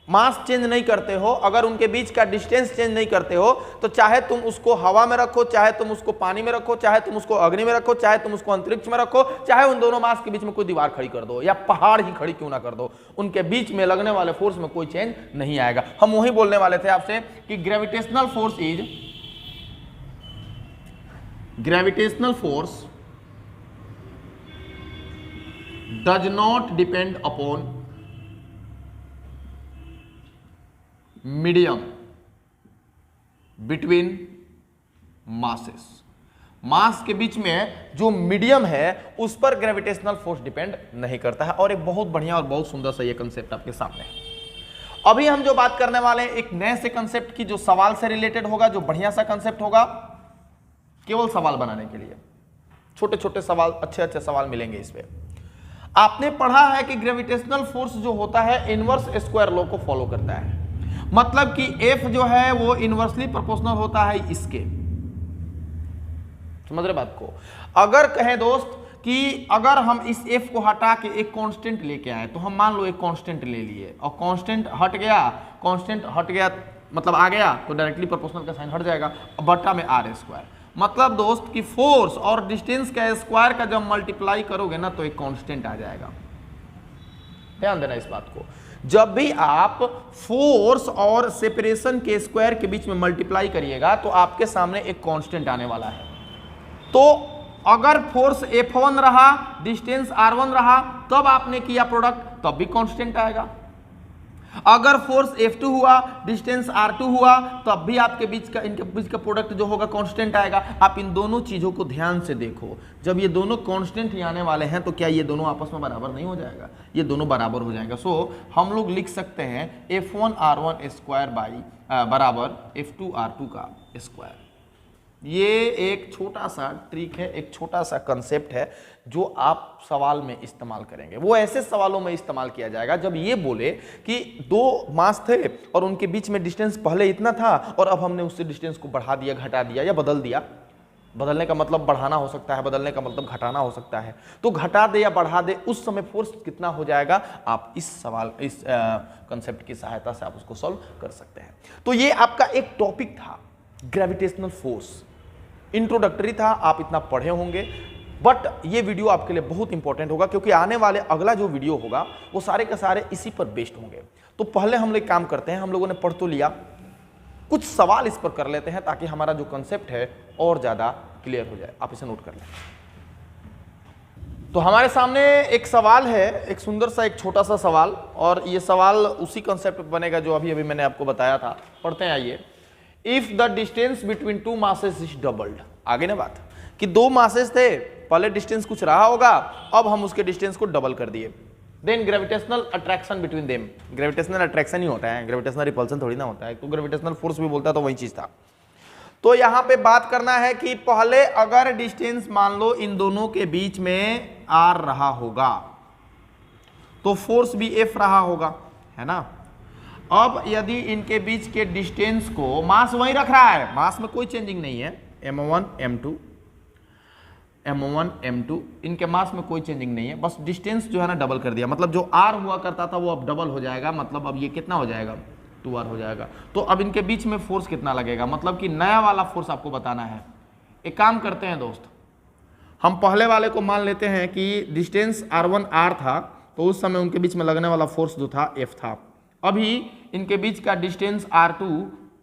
मास चेंज नहीं करते हो, अगर उनके बीच का डिस्टेंस चेंज नहीं करते हो, तो चाहे तुम उसको हवा में रखो, चाहे तुम उसको पानी में रखो, चाहे तुम उसको अग्नि में रखो, चाहे तुम उसको अंतरिक्ष में रखो, चाहे उन दोनों मास के बीच में कोई दीवार खड़ी कर दो या पहाड़ ही खड़ी क्यों ना कर दो, उनके बीच में लगने वाले फोर्स में कोई चेंज नहीं आएगा। हम वही बोलने वाले थे आपसे कि gravitational force does not depend upon medium between masses. Mass के बीच में जो मीडियम है उस पर ग्रेविटेशनल फोर्स डिपेंड नहीं करता है। और एक बहुत बढ़िया और बहुत सुंदर सा ये कंसेप्ट आपके सामने है। अभी हम जो बात करने वाले हैं एक नए से कंसेप्ट की, जो सवाल से रिलेटेड होगा, जो बढ़िया सा कंसेप्ट होगा, केवल सवाल बनाने के लिए। छोटे छोटे सवाल, अच्छे अच्छे सवाल मिलेंगे इस पे। आपने पढ़ा है कि ग्रेविटेशनल फोर्स जो होता है इनवर्स स्क्वायर लॉ को फॉलो करता है। मतलब कि F जो है वो इनवर्सली प्रोपोर्शनल होता है इसके, समझ रहे बात को। अगर कहें दोस्त कि अगर हम इस F को हटा के एक कांस्टेंट लेके आए, तो हम मान लो एक कांस्टेंट ले लिए और कांस्टेंट हट गया मतलब आ गया, तो डायरेक्टली प्रोपोर्शनल का साइन हट जाएगा, बट्टा में r²। मतलब दोस्त कि फोर्स और डिस्टेंस का स्क्वायर का जब मल्टीप्लाई करोगे ना तो एक कांस्टेंट आ जाएगा। ध्यान देना इस बात को, जब भी आप फोर्स और सेपरेशन के स्क्वायर के बीच में मल्टीप्लाई करिएगा तो आपके सामने एक कांस्टेंट आने वाला है। तो अगर फोर्स F1 रहा, डिस्टेंस R1 रहा, तब आपने किया प्रोडक्ट, तब भी कांस्टेंट आएगा। अगर फोर्स F2 हुआ, डिस्टेंस R2 हुआ, तब भी आपके बीच का, इनके बीच का प्रोडक्ट जो होगा कांस्टेंट आएगा। आप इन दोनों चीजों को ध्यान से देखो, जब ये दोनों कांस्टेंट ही आने वाले हैं तो क्या ये दोनों आपस में बराबर नहीं हो जाएगा? ये दोनों बराबर हो जाएगा। सो हम लोग लिख सकते हैं F1R1 स्क्वायर बाई बराबर F2R2 का स्क्वायर। ये एक छोटा सा ट्रिक है, एक छोटा सा कंसेप्ट है जो आप सवाल में इस्तेमाल करेंगे। वो ऐसे सवालों में इस्तेमाल किया जाएगा जब ये बोले कि दो मास थे और उनके बीच में डिस्टेंस पहले इतना था और अब हमने उससे डिस्टेंस को बढ़ा दिया, घटा दिया या बदल दिया। बदलने का मतलब बढ़ाना हो सकता है, बदलने का मतलब घटाना हो सकता है। तो घटा दे या बढ़ा दे, उस समय फोर्स कितना हो जाएगा, आप इस सवाल, इस कंसेप्ट की सहायता से आप उसको सॉल्व कर सकते हैं। तो ये आपका एक टॉपिक था, ग्रेविटेशनल फोर्स। इंट्रोडक्टरी था, आप इतना पढ़े होंगे, बट ये वीडियो आपके लिए बहुत इंपॉर्टेंट होगा क्योंकि आने वाले अगला जो वीडियो होगा वो सारे के सारे इसी पर बेस्ड होंगे। तो पहले हम लोग काम करते हैं, हम लोगों ने पढ़ तो लिया, कुछ सवाल इस पर कर लेते हैं ताकि हमारा जो कंसेप्ट है और ज्यादा क्लियर हो जाए। आप इसे नोट कर लें। तो हमारे सामने एक सवाल है, एक सुंदर सा, एक छोटा सा सवाल, और ये सवाल उसी कंसेप्ट पर बनेगा जो अभी मैंने आपको बताया था। पढ़ते हैं, आइए। If the distance between two masses is doubled, आगे ना बात कि दो मासेस थे, पहले डिस्टेंस कुछ रहा होगा, अब हम उसके डिस्टेंस को डबल कर दिए, then gravitational attraction between them. Gravitational attraction ही होता है, ग्रेविटेशनल रिपल्सन थोड़ी ना होता है। तो ग्रेविटेशनल फोर्स भी बोलता तो वही चीज था। तो यहां पे बात करना है कि पहले अगर डिस्टेंस मान लो इन दोनों के बीच में R रहा होगा तो फोर्स भी F रहा होगा, है ना। अब यदि इनके बीच के डिस्टेंस को, मास वही रख रहा है, मास में कोई चेंजिंग नहीं है, m1 m2 m1 m2, इनके मास में कोई चेंजिंग नहीं है, बस डिस्टेंस जो है ना डबल कर दिया। मतलब जो r हुआ करता था वो अब डबल हो जाएगा, मतलब अब ये कितना हो जाएगा, 2r हो जाएगा। तो अब इनके बीच में फोर्स कितना लगेगा, मतलब कि नया वाला फोर्स आपको बताना है। एक काम करते हैं दोस्त, हम पहले वाले को मान लेते हैं कि डिस्टेंस r1 r था, तो उस समय उनके बीच में लगने वाला फोर्स जो था F था। अभी इनके बीच का डिस्टेंस R2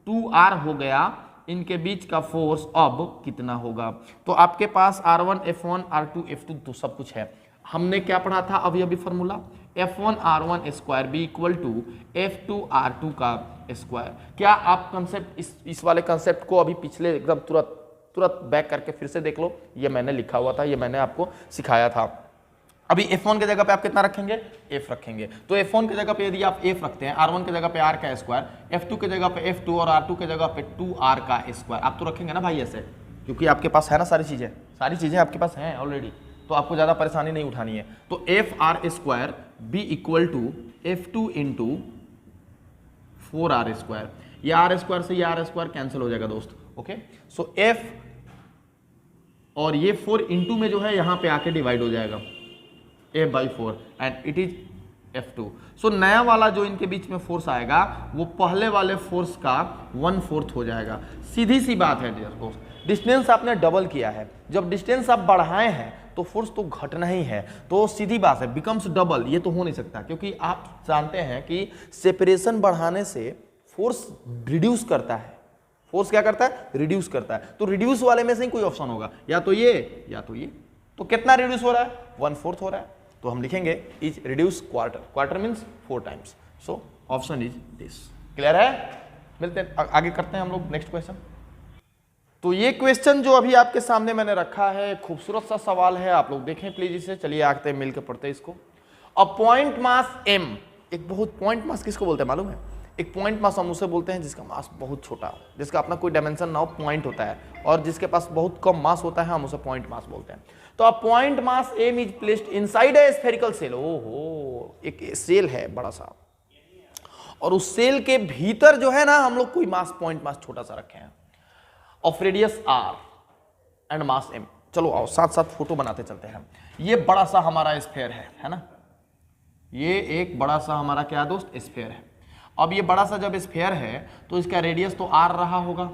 2R हो गया, इनके बीच का फोर्स अब कितना होगा। तो आपके पास R1 F1 R2 F2 तो सब कुछ है। हमने क्या पढ़ा था अभी अभी formula, F1 R1 square be equal to F2 R2 का स्क्वायर। क्या आप कंसेप्ट इस वाले कंसेप्ट को अभी पिछले एकदम तुरंत बैक करके फिर से देख लो, ये मैंने लिखा हुआ था, ये मैंने आपको सिखाया था। अभी F1 के जगह पे आप कितना रखेंगे, F रखेंगे। तो F1 के जगह पे यदि आप F रखते हैं, R1 के जगह पे R का स्क्वायर, F2 के जगह पे F2 और R2 के जगह पे 2R का स्क्वायर, आप तो रखेंगे ना भाई ऐसे, क्योंकि आपके पास है ना सारी चीजें आपके पास हैं ऑलरेडी, तो आपको ज़्यादा परेशानी नहीं उठानी है। तो FR square be equal to F2 into 4R square, ये R स्क्वायर से ये R स्क्वायर कैंसिल हो जाएगा दोस्त। ओके, सो F और ये 4 इंटू में जो है यहाँ पे आके डिवाइड हो जाएगा F/4 and it is F2। सो नया वाला जो इनके बीच में फोर्स आएगा वो पहले वाले फोर्स का 1/4 हो जाएगा। सीधी सी बात है डियर दोस्त, डिस्टेंस आपने डबल किया है, जब डिस्टेंस आप बढ़ाए हैं तो फोर्स तो घटना ही है, तो सीधी बात है बिकम्स डबल। ये तो हो नहीं सकता क्योंकि आप जानते हैं कि सेपरेशन बढ़ाने से फोर्स रिड्यूस करता है। फोर्स क्या करता है, रिड्यूस करता है। तो रिड्यूस वाले में से ही कोई ऑप्शन होगा, या तो ये या तो ये। तो कितना रिड्यूस हो रहा है, 1/4 हो रहा है। तो हम लिखेंगे is reduce quarter, quarter means 4 times. So option is this. Clear है, मिलते हैं आगे, करते हैं हम लोग नेक्स्ट क्वेश्चन। तो ये क्वेश्चन जो अभी आपके सामने मैंने रखा है, खूबसूरत सा सवाल है, आप लोग देखें प्लीज इसे। चलिए आते हैं, मिलकर पढ़ते हैं इसको। अ पॉइंट मास m, एक बहुत, पॉइंट मास किसको बोलते हैं मालूम है, एक पॉइंट मास हम उसे बोलते हैं जिसका मास बहुत छोटा हो, जिसका अपना कोई डायमेंशन ना हो, पॉइंट होता है, और जिसके पास बहुत कम मास होता है हम उसे पॉइंट मास बोलते हैं। तो a point mass m is placed inside a spherical shell. ओहो, एक सेल है बड़ा सा, और उस सेल के भीतर जो है ना हम लोग कोई मास, पॉइंट मास छोटा सा रखे हैं, of radius r and mass m। चलो आओ साथ साथ फोटो बनाते चलते हैं। ये बड़ा सा हमारा स्फेयर है ना, ये एक बड़ा सा हमारा क्या दोस्त स्फेयर है। अब ये बड़ा सा जब स्फेयर है तो इसका रेडियस तो r रहा होगा,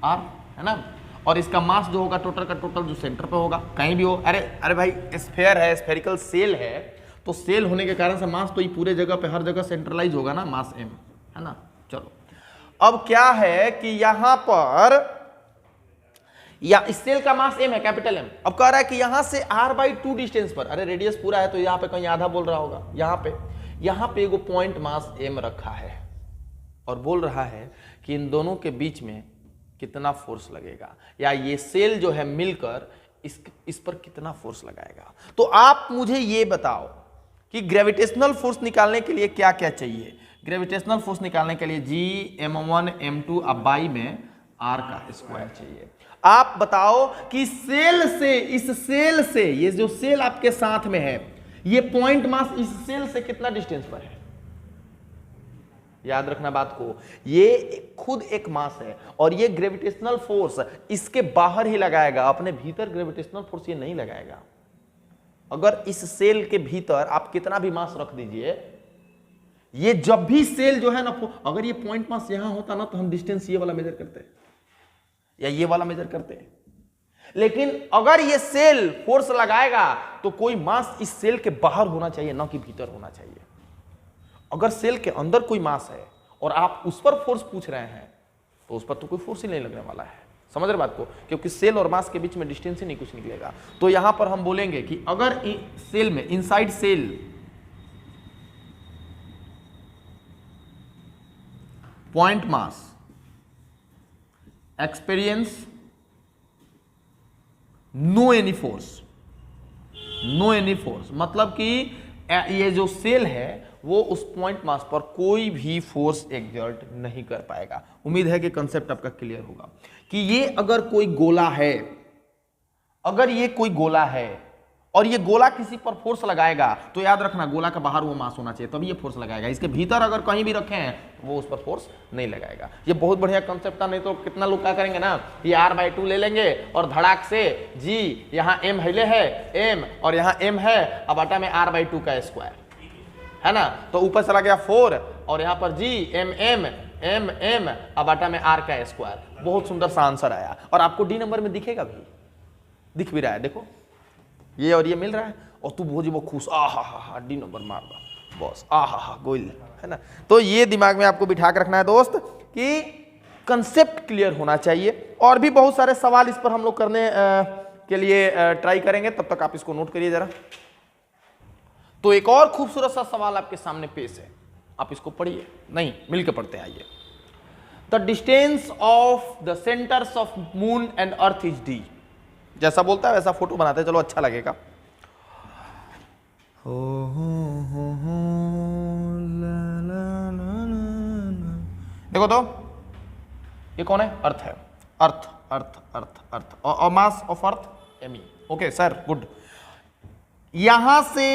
r है ना। और इसका मास जो होगा टोटल का टोटल जो सेंटर पे होगा, कहीं भी हो। अरे भाई स्फेयर है, स्फेरिकल सेल है, तो सेल होने के कारण से मास तो ये पूरे जगह पे हर जगह सेंट्रलाइज होगा ना, मास m, है ना। चलो अब क्या है कि यहां पर या इस सेल का मास m है, कैपिटल M। अब कह रहा है कि यहां से r/2 डिस्टेंस पर, अरे रेडियस पूरा है तो यहां पे कहीं आधा बोल रहा होगा, यहां पे एगो पॉइंट मास m रखा है और बोल रहा है कि इन दोनों के बीच में कितना फोर्स लगेगा, या ये सेल जो है मिलकर इस पर कितना फोर्स लगाएगा। तो आप मुझे ये बताओ कि ग्रेविटेशनल फोर्स निकालने के लिए क्या क्या चाहिए। ग्रेविटेशनल फोर्स निकालने के लिए G m1 m2 अब बाई में r का स्क्वायर चाहिए। आप बताओ कि सेल से, इस सेल से, ये जो सेल आपके साथ में है, ये पॉइंट मास इस सेल से कितना डिस्टेंस पर है। याद रखना बात को, ये खुद एक मास है और ये ग्रेविटेशनल फोर्स इसके बाहर ही लगाएगा, अपने भीतर ग्रेविटेशनल फोर्स ये नहीं लगाएगा। अगर इस सेल के भीतर आप कितना भी मास रख दीजिए, ये जब भी सेल जो है ना, अगर ये पॉइंट मास यहां होता ना तो हम डिस्टेंस ये वाला मेजर करते या ये वाला मेजर करते, लेकिन अगर ये सेल फोर्स लगाएगा तो कोई मास इस सेल के बाहर होना चाहिए, ना कि भीतर होना चाहिए। अगर सेल के अंदर कोई मास है और आप उस पर फोर्स पूछ रहे हैं तो उस पर तो कोई फोर्स ही नहीं लगने वाला है। समझ रहे बात को, क्योंकि सेल और मास के बीच में डिस्टेंस ही नहीं कुछ निकलेगा। तो यहां पर हम बोलेंगे कि अगर सेल में, inside cell, point mass experience no any force, no any force, मतलब कि ये जो सेल है वो उस पॉइंट मास पर कोई भी फोर्स एक्सर्ट नहीं कर पाएगा। उम्मीद है कि कंसेप्ट आपका क्लियर होगा कि ये अगर कोई गोला है, अगर ये कोई गोला है और ये गोला किसी पर फोर्स लगाएगा तो याद रखना गोला का बाहर वो मास होना चाहिए तभी ये फोर्स लगाएगा। इसके भीतर अगर कहीं भी रखे हैं वो उस पर फोर्स नहीं लगाएगा। ये बहुत बढ़िया कंसेप्ट था, नहीं तो कितना लोग क्या करेंगे ना, ये r/2 ले लेंगे और धड़ाक से g, यहाँ m हिले है m और यहाँ m है, अब बटा में r/2 का स्क्वायर है ना, तो ऊपर चला गया 4 और यहाँ पर g m अब बटा में r का स्क्वायर। बहुत सुंदर सा आंसर आया और आपको डी नंबर में दिखेगा भी, दिख भी रहा है, देखो ये और ये मिल रहा है और तू वो खुश, आ डी नंबर मार रहा बॉस, गोल, है ना। तो ये दिमाग में आपको बिठा के रखना है दोस्त कि कंसेप्ट क्लियर होना चाहिए। और भी बहुत सारे सवाल इस पर हम लोग करने के लिए ट्राई करेंगे, तब तक आप इसको नोट करिए जरा। तो एक और खूबसूरत सा सवाल आपके सामने पेश है, आप इसको पढ़िए, नहीं मिलकर पढ़ते हैं, आइए। The distance of the centres of moon and earth is d। जैसा बोलता है वैसा फोटो बनाते हैं, चलो अच्छा लगेगा। देखो तो ये कौन है, अर्थ है, अर्थ अर्थ अर्थ अर्थ और mass of earth m। Okay sir, good. यहां से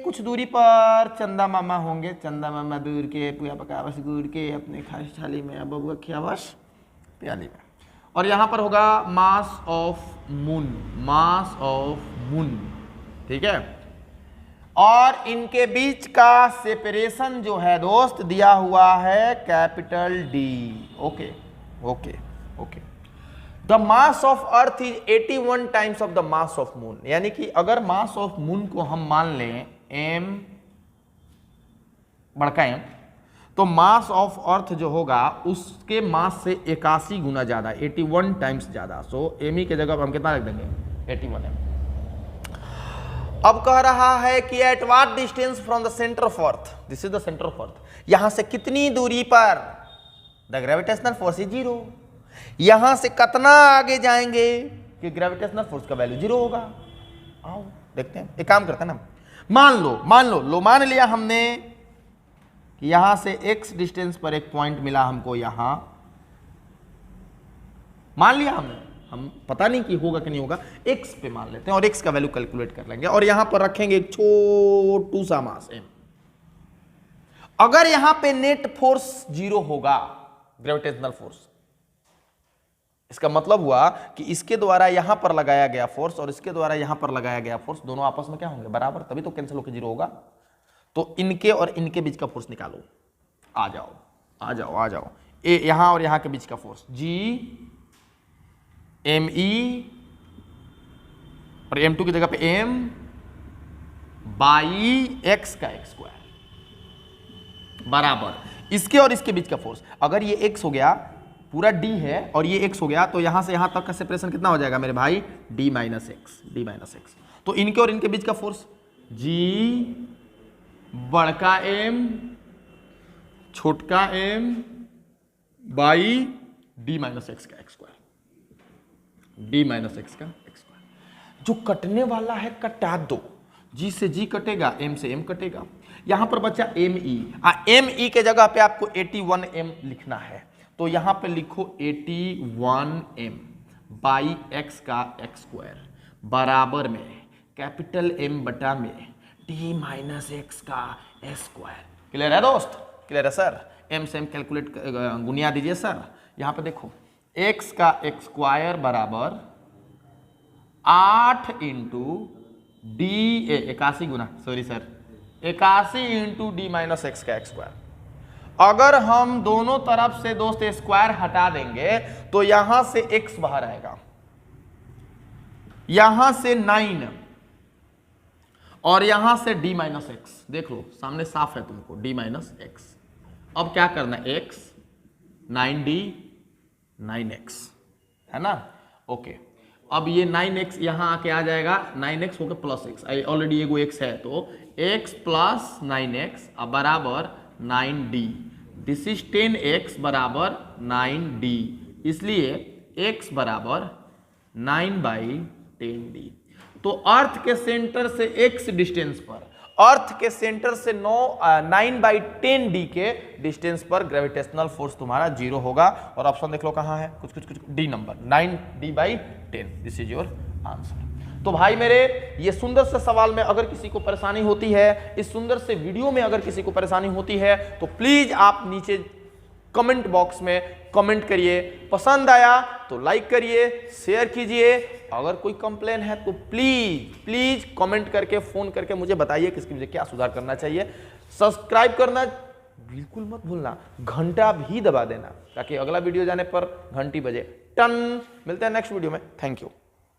कुछ दूरी पर चंदा मामा होंगे, चंदा मामा दूर के पुया पकावश दूर के अपने खास थाली में बबुआ खियावश प्याली में, और यहां पर होगा mass of moon, mass of moon, ठीक है। और इनके बीच का सेपरेशन जो है दोस्त दिया हुआ है capital D। Okay okay okay. The mass of earth is 81 times of the mass of moon, यानी कि अगर मास ऑफ मून को हम मान लें m बड़का m, तो मास ऑफ अर्थ जो होगा उसके मास से 81 गुना ज्यादा, 81 टाइम्स ज्यादा। सो m की जगह हम कितना रख देंगे, 81 m। अब कह रहा है कि at what distance from the centre of earth, this is the centre of earth, यहां से कितनी दूरी पर द ग्रेविटेशनल फोर्स इज 0। यहां से कितना आगे जाएंगे कि ग्रेविटेशनल फोर्स का वैल्यू 0 होगा। आओ देखते हैं, एक काम करते हैं ना, मान लिया हमने कि यहां से x डिस्टेंस पर एक पॉइंट मिला हमको, यहां मान लिया हमने, हम पता नहीं कि होगा कि नहीं होगा, x पे मान लेते हैं और x का वैल्यू कैलकुलेट कर लेंगे और यहां पर रखेंगे एक छोटू सा मास m। अगर यहां पे नेट फोर्स 0 होगा, ग्रेविटेशनल फोर्स, इसका मतलब हुआ कि इसके द्वारा यहां पर लगाया गया फोर्स और इसके द्वारा यहां पर लगाया गया फोर्स दोनों आपस में क्या होंगे, बराबर, तभी तो कैंसिल होकर 0 होगा। तो इनके और इनके बीच का फोर्स निकालो, आ जाओ, यहां और यहां के बीच का फोर्स G एम ई और m2 की जगह पे m बाई x का x स्क्वायर बराबर इसके और इसके बीच का फोर्स। अगर ये x हो गया, पूरा d है और ये x हो गया, तो यहां से यहां तक का सेपरेशन कितना हो जाएगा मेरे भाई, d माइनस एक्स। तो इनके और इनके बीच का फोर्स g बड़का m छोटका m by d minus x का x square, d minus x का x स्क्वायर। जो कटने वाला है कटा दो, g से g कटेगा, m से m कटेगा। यहां पर बचा me, me के जगह पे आपको 81m लिखना है, तो यहां पे लिखो 81m बाई x का x स्क्वायर बराबर में कैपिटल M बटा में d माइनस एक्स का s स्क्वायर। क्लियर है दोस्त? क्लियर है सर? m से m कैलकुलेट गुनिया दीजिए सर। यहां पे देखो x का x स्क्वायर बराबर 8 इंटू डी 81 गुना, sorry sir 81 into D minus x का एक्स स्क्वायर। अगर हम दोनों तरफ से दोस्त स्क्वायर हटा देंगे तो यहां से x बाहर आएगा, यहां से 9 और यहां से d माइनस एक्स। देख लो सामने साफ है तुमको, d माइनस एक्स। अब क्या करना है, x 9d 9x है ना, ओके। अब ये 9x यहां आके आ जाएगा, 9x होकर प्लस x, ऑलरेडी एगो x है, तो x प्लस 9x बराबर 9d। दिस इज 10x बराबर 9d, इसलिए x बराबर 9 बाई 10d। तो अर्थ के सेंटर से x डिस्टेंस पर, अर्थ के सेंटर से 9 बाई 10d के डिस्टेंस पर ग्रेविटेशनल फोर्स तुम्हारा 0 होगा। और ऑप्शन देख लो कहां है, कुछ D number 9d by 10, this is your answer. तो भाई मेरे ये सुंदर से सवाल में अगर किसी को परेशानी होती है, इस सुंदर से वीडियो में अगर किसी को परेशानी होती है, तो प्लीज आप नीचे कमेंट बॉक्स में कमेंट करिए। पसंद आया तो लाइक करिए, शेयर कीजिए। अगर कोई कंप्लेन है तो प्लीज कमेंट करके, फोन करके मुझे बताइए किसकी मुझे क्या सुधार करना चाहिए। सब्सक्राइब करना बिल्कुल मत भूलना, घंटा भी दबा देना ताकि अगला वीडियो जाने पर घंटी बजे टन। मिलते हैं नेक्स्ट वीडियो में, थैंक यू।